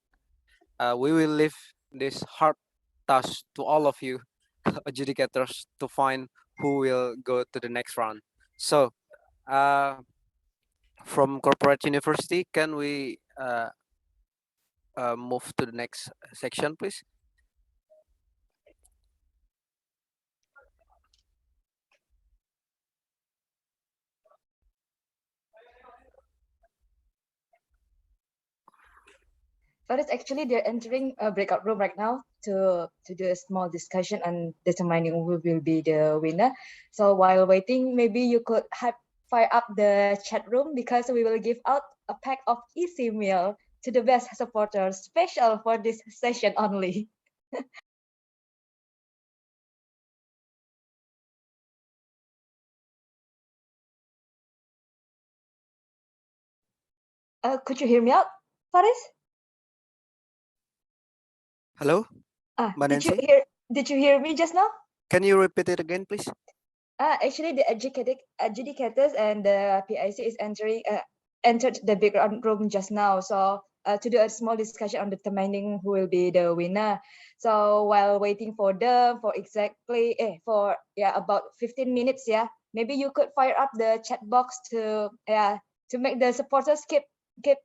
we will leave this hard task to all of you adjudicators to find who will go to the next round. So, from corporate university, can we move to the next section, please? But it's actually they're entering a breakout room right now to do a small discussion and determining who will be the winner. So while waiting, maybe you could fire up the chat room because we will give out a pack of easy meal to the best supporters, special for this session only. Could you hear me out, Faris? Hello, Did you Nancy? Did you hear me just now? Can you repeat it again, please? Actually, the adjudicators and the PIC is entered the background room just now. So to do a small discussion on determining who will be the winner. So while waiting for them for about 15 minutes, maybe you could fire up the chat box to make the supporters keep do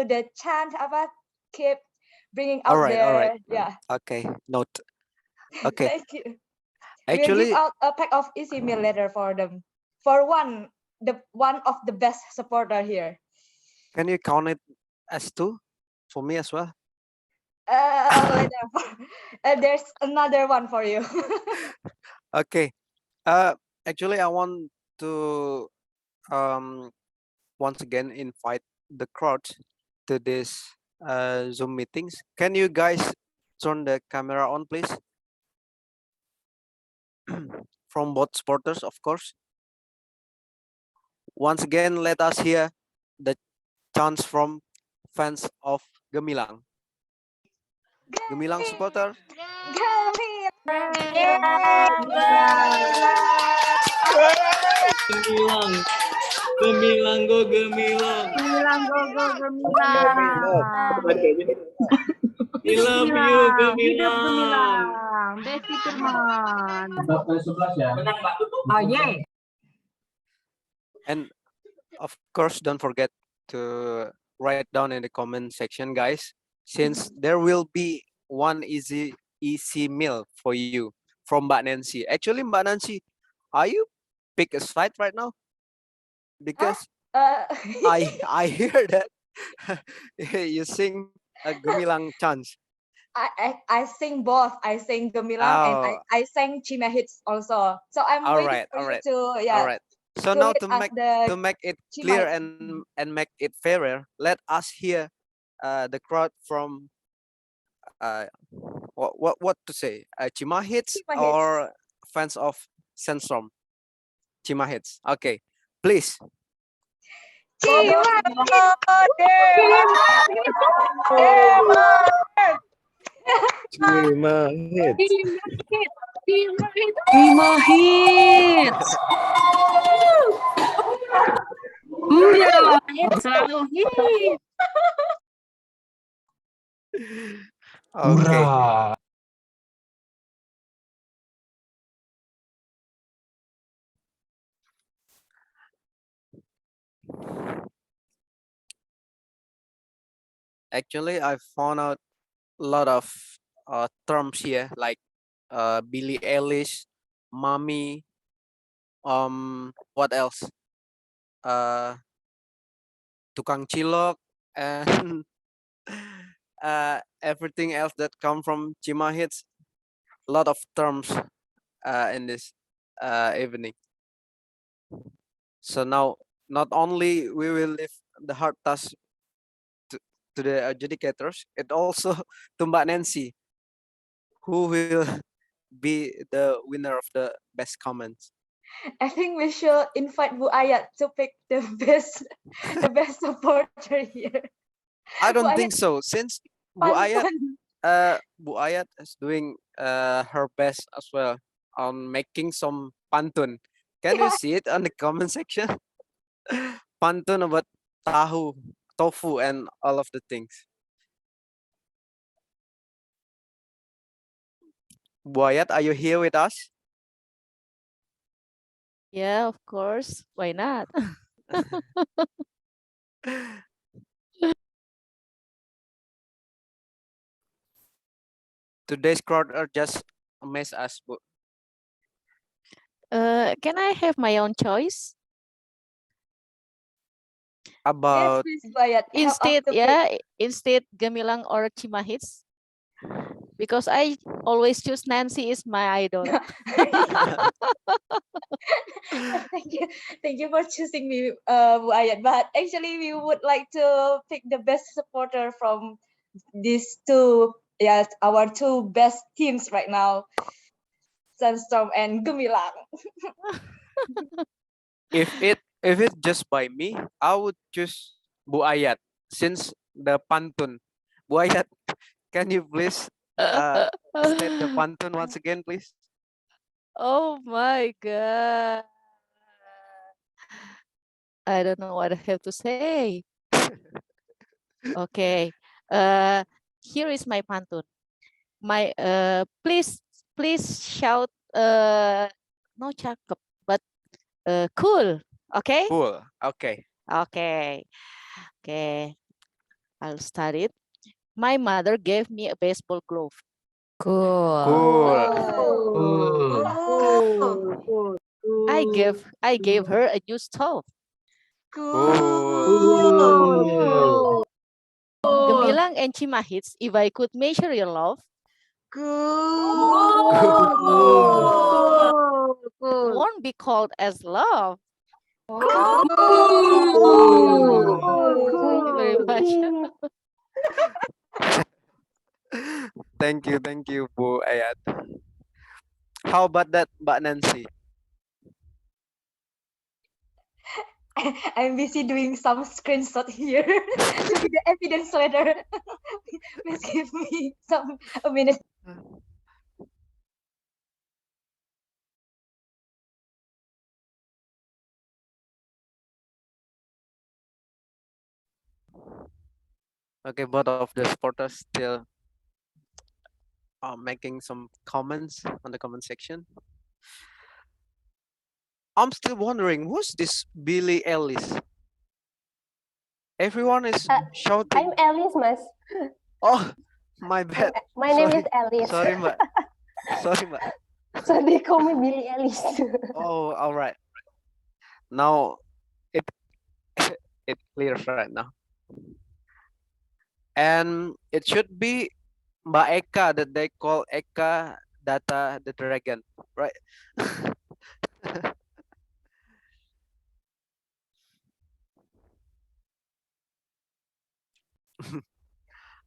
the chant keep bringing out All right. their. Okay, note. Okay. Thank you. We'll give Actually, out a pack of easy meal later for them. For one of the best supporter here. can you count it as 2 for me as well? Later. There's another one for you. Okay. Actually, I want to once again invite the crowd to this Zoom meetings. Can you guys turn the camera on, please? From both supporters, of course. Once again, let us hear the chants from fans of Gemilang. Gemilang supporter. Gemilang, Gemilang, go Gemilang. Gemilang, go Gemilang. We love you, Hidup Gemilang. Gemilang. Besti teman. Oh yeah. And of course, don't forget to write down in the comment section, guys, since there will be one easy meal for you from Mbak Nancy. Actually, Mbak Nancy, are you pick a side right now? Because I hear that you sing a Gemilang chant. I sing both. I sing Gemilang and I sang Chima hits also. So I'm waiting for you to All right. So now to make it clear Chima and make it fairer, let us hear the crowd from what to say, Chima hits or fans of Sandstorm. Chima hits. Okay, please. Chima hits. Chima hits. Selalu hits. Okay. Actually, I found out a lot of terms here like Billie Eilish, mommy, what else? Tukang cilok and everything else that come from Chima hits. A lot of terms in this evening. So now, not only we will leave the hard task to the adjudicators, it also to Mbak Nancy, who will be the winner of the best comments. I think we should invite Bu Ayat to pick the best supporter here. I don't think so, since Bu Ayat is doing her best as well on making some pantun. Can you see it on the comment section? Pantun about tahu, tofu, and all of the things. Buayat, are you here with us? Yeah, of course. Why not? Today's crowd are just a mess us, Bu. Can I have my own choice? Yes, About please, Bayat. Help us Instead, to pick. yeah, instead Gemilang or Chimahits. Because I always choose Nancy is my idol. Thank you for choosing me, Bu Ayat. But actually, we would like to pick the best supporter from these two, yes, our two best teams right now, Sandstorm and Gemilang. if it's just by me, I would choose Bu Ayat since the pantun. Bu Ayat, can you please state the pantun once again, please? Oh my God. I don't know what I have to say. Okay. Here is my pantun. My please shout no cakep but cool. Okay? Cool. Okay. Okay. Okay. I'll start it. My mother gave me a baseball glove. Cool. Cool. Cool. I gave her a new stove. Cool. Gemilang and Chimahits, if I could measure your love, won't be called as love. Thank you very much. Thank you, Bu Ayat. How about that, Mbak Nancy? I'm busy doing some screenshot here to be the evidence later. Please give me a minute. Okay, both of the supporters still making some comments on the comment section. I'm still wondering, who's this Billy Ellis? Everyone is shouting. I'm Alice, Mas. Oh, my bad. My name is Sorry. Alice. Sorry, Mbak. Sorry, Mbak. So they call me Billy Alice. Oh, all right. Now it it clears right now. And it should be Mbak Eka that they call Eka Data the Dragon, right?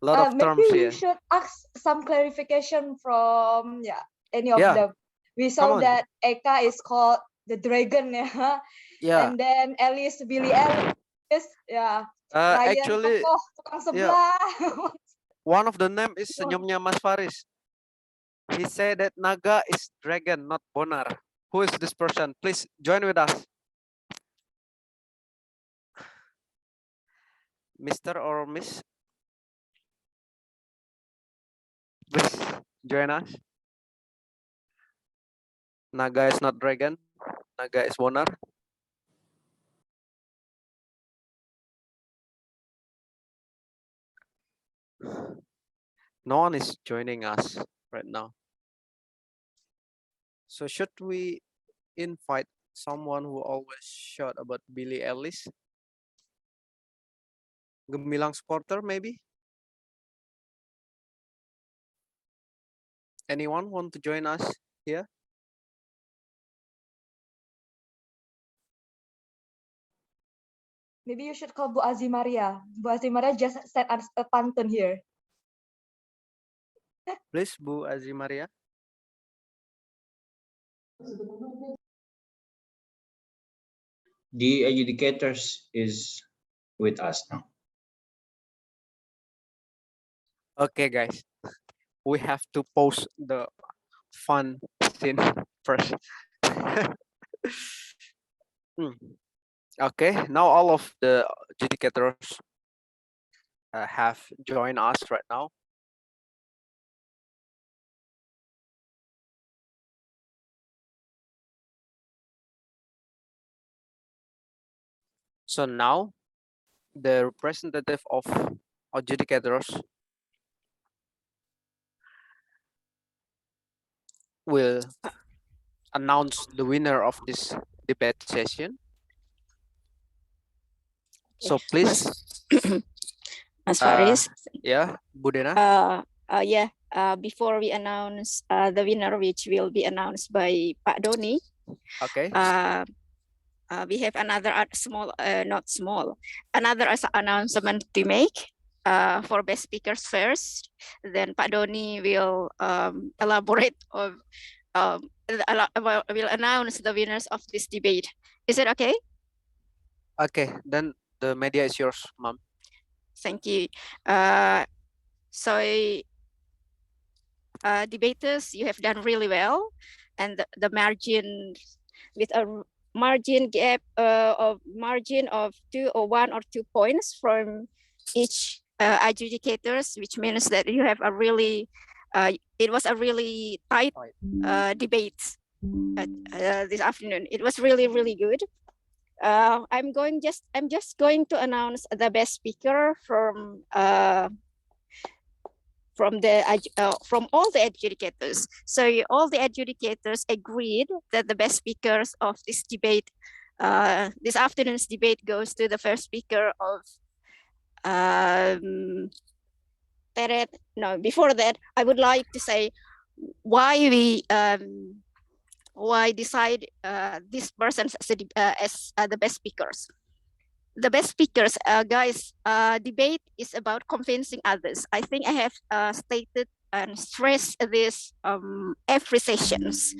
Lot of Maybe terms we here. should ask some clarification from any of Yeah. them. We Come saw on. that Eka is called the dragon, yeah. Yeah. And then Alice, Billy Alice, yeah. Ryan Actually, tokoh tukang yeah. sebelah. One of the name is senyumnya Mas Faris. He said that Naga is dragon, not Bonar. Who is this person? Please join with us. Mr. or Miss? Please join us. Naga is not dragon. Naga is Bonar. No one is joining us right now. So should we invite someone who always shout about Billy Ellis? Gemilang supporter, maybe? Anyone want to join us here? Maybe you should call Bu Azimaria. Bu Azimaria just sent us a pantun here. Please, Bu Azimaria. The educators is with us now. Okay, guys. We have to post the fun scene first. Okay, now all of the adjudicators have joined us right now. So now the representative of adjudicators will announce the winner of this debate session. So please, Mas Faris. yeah, Budena. Before we announce the winner, which will be announced by Pak Doni. Okay. We have another another announcement to make for best speakers first. Then Pak Doni will elaborate or will announce the winners of this debate. Is it okay? Okay, then the media is yours, Ma'am. Thank you. So debaters, you have done really well, and the margin with a margin gap of 2 or 1 or 2 points from each adjudicators, which means that you have a really it was a really tight debate this afternoon. It was really good. I'm just going to announce the best speaker from all the adjudicators. So all the adjudicators agreed that the best speakers of this debate, this afternoon's debate, goes to the first speaker of before that, I would like to say why we decide this person as the best speakers. The best speakers, guys, debate is about convincing others. I think I have stated and stressed this every sessions,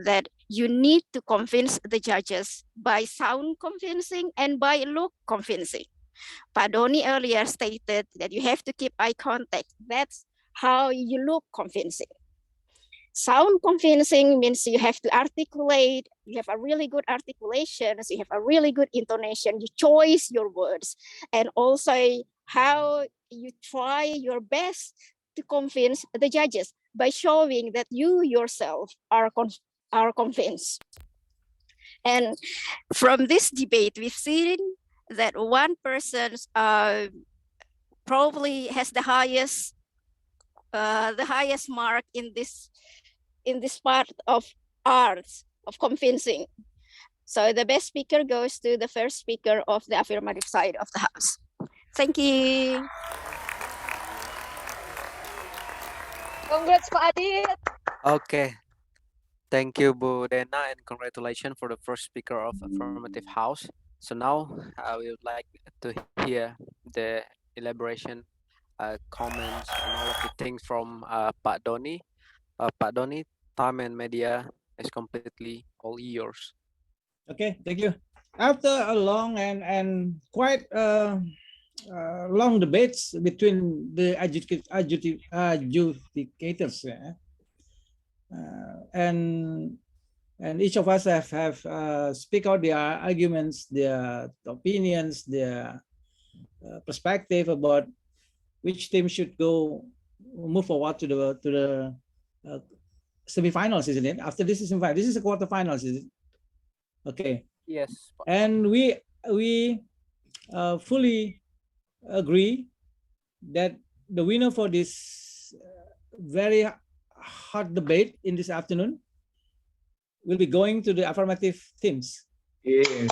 that you need to convince the judges by sound convincing and by look convincing. Pak Doni earlier stated that you have to keep eye contact. That's how you look convincing. Sound convincing means you have to articulate, you have a really good articulation, so you have a really good intonation, you choose your words, and also how you try your best to convince the judges by showing that you yourself are convinced. And from this debate, we've seen that one person probably has the highest mark in this part of arts of convincing. So the best speaker goes to the first speaker of the affirmative side of the house. Thank you. Congrats, Pak Adit. Okay. Thank you, Budena, and congratulations for the first speaker of affirmative house. So now we would like to hear the elaboration, comments, and all of the things from Pak Doni. Pak Doni, time and media is completely all yours. Okay, thank you. After a long and quite long debates between the adjudicators, and each of us have speak out their arguments, their opinions, their perspective about which team should move forward to the semifinals, isn't it? After this is semifinals, this is a quarterfinals, is it? Okay. Yes. And we fully agree that the winner for this very hot debate in this afternoon will be going to the affirmative teams. Yeah.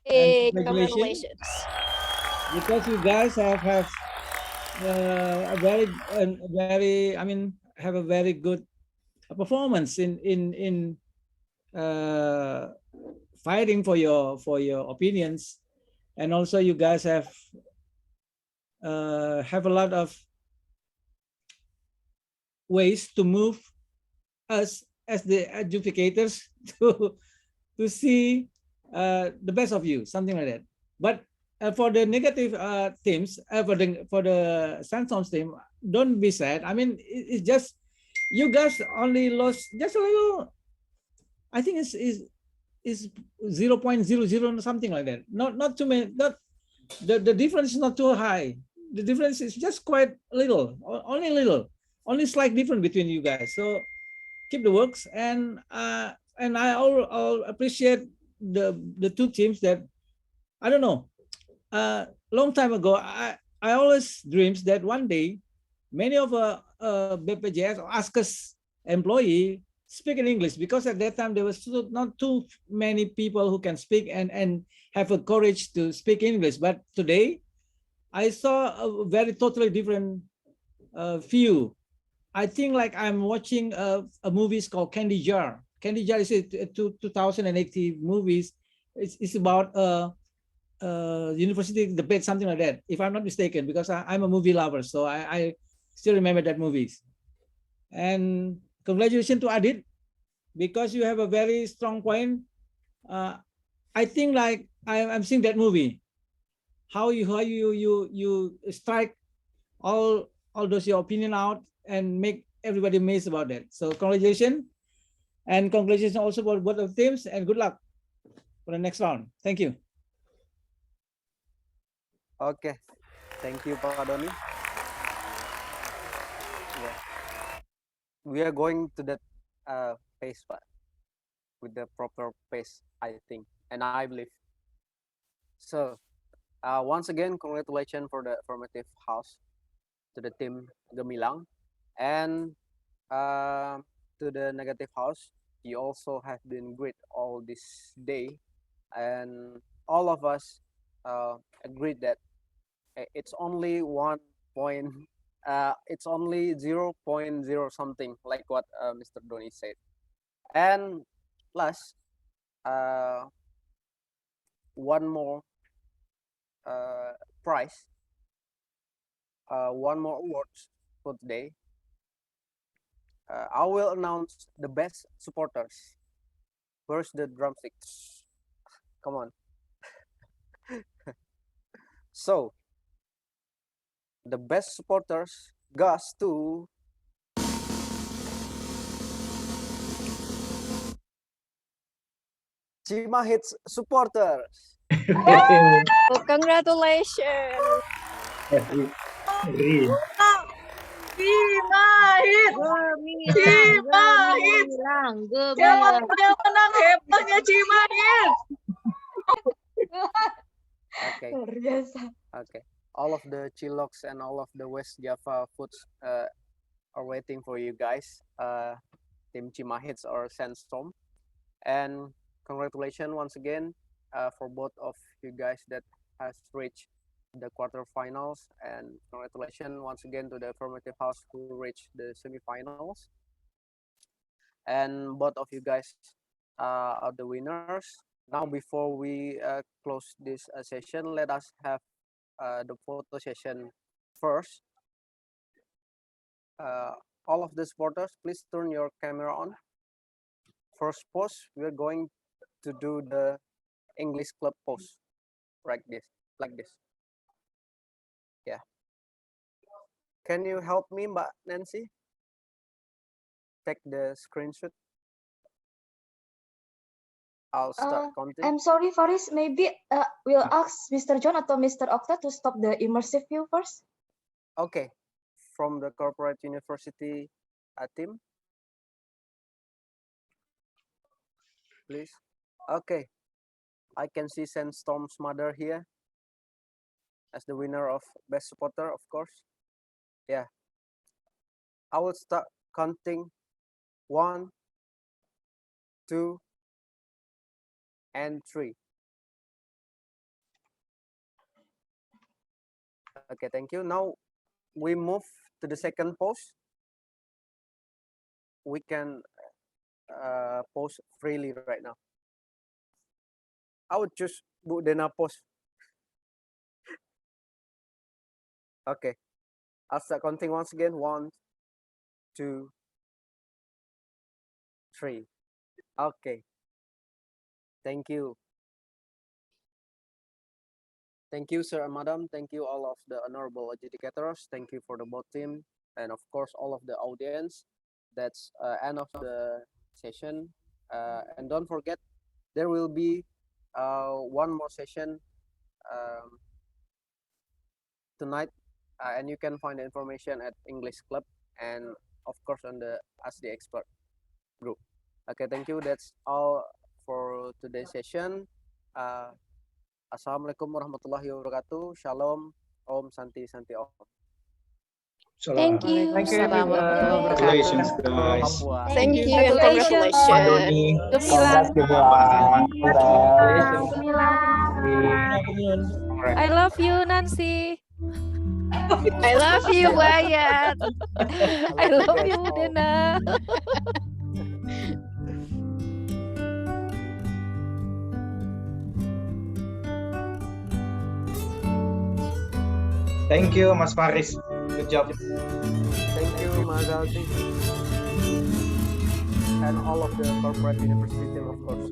Congratulations. Because you guys have a very have a very good performance in fighting for your opinions, and also you guys have a lot of ways to move us as the adjudicators to see the best of you, something like that. But for the negative teams, for the Sandstorms team, don't be sad. I mean, it's just you guys only lost just a little. I think it's is 0.00 something like that. Not too many. Not the difference is not too high. The difference is just quite little, only little, only slight difference between you guys. So keep the works, and I all appreciate the two teams that I don't know. Long time ago, I always dreams that one day many of BPJS ask us employee speak in English, because at that time there was not too many people who can speak and have a courage to speak English. But today I saw a very totally different view. I think like I'm watching a movie called Candy Jar. Candy Jar is a 2080 movies. It's about university debate, something like that, if I'm not mistaken, because I'm a movie lover, so I still remember that movies. And congratulations to Adit, because you have a very strong point. I think like I'm seeing that movie, how you strike all those your opinion out and make everybody amazed about that. So congratulations, and congratulations also for both of teams, and good luck for the next round. Thank you. Okay, thank you, Pak Doni. Yeah. We are going to that pace, Pak, with the proper pace, I think, and I believe. So, once again, congratulations for the formative house to the team Gemilang, and to the negative house. You also have been great all this day, and all of us agreed that it's only 1 point. It's only 0.0 something, like what Mr. Doni said. And plus, one more prize, one more awards for today. I will announce the best supporters. Where's the drumsticks? Come on. So, the best supporters goes to Cima Hits supporters. Oh, congratulations. Cimahi, Cimahi. Siapa yang menang hebatnya Cimahi? Okay. Luar biasa. Okay. All of the chiloks and all of the West Java foods are waiting for you guys. Team Cimahits or Sandstorm. And congratulations once again for both of you guys that has reached the quarterfinals, and congratulations once again to the affirmative house who reached the semifinals. And both of you guys are the winners. Now, before we close this session, let us have the photo session first. All of the supporters, please turn your camera on. First pose, we're going to do the English club pose, like this. Yeah. Can you help me, Mbak Nancy? Take the screenshot. I'll start counting. I'm sorry, Faris. Maybe we'll ask Mr. John atau Mr. Okta to stop the immersive view first. Okay. From the corporate university team, please. Okay. I can see Sandstorm's mother here as the winner of best supporter, of course. Yeah. I will start counting 1, 2, and 3. Okay, thank you. Now we move to the second pose. We can pose freely right now. I would choose Bu Dena pose. Okay. I'll start counting once again. 1, 2, 3. Okay. Thank you. Thank you, sir and madam. Thank you, all of the honorable adjudicators. Thank you for the both team, and of course, all of the audience. That's end of the session. And don't forget there will be one more session tonight, and you can find the information at English Club and of course on the Ask the Expert group. Okay, thank you. That's all for today's session. Assalamualaikum warahmatullahi wabarakatuh. Shalom. Om Santi Santi Om. Thank you. Thank you, Salam everyone. Congratulations, guys. Papua. Thank you and Congratulations. congratulations. Congrats, Gemilang. Congrats. I love you, Nancy. I love you, Wyatt. I love you, Dena. Thank you, Mas Faris. Good job. Thank you, Mas Alti. And all of the corporate university team, of course.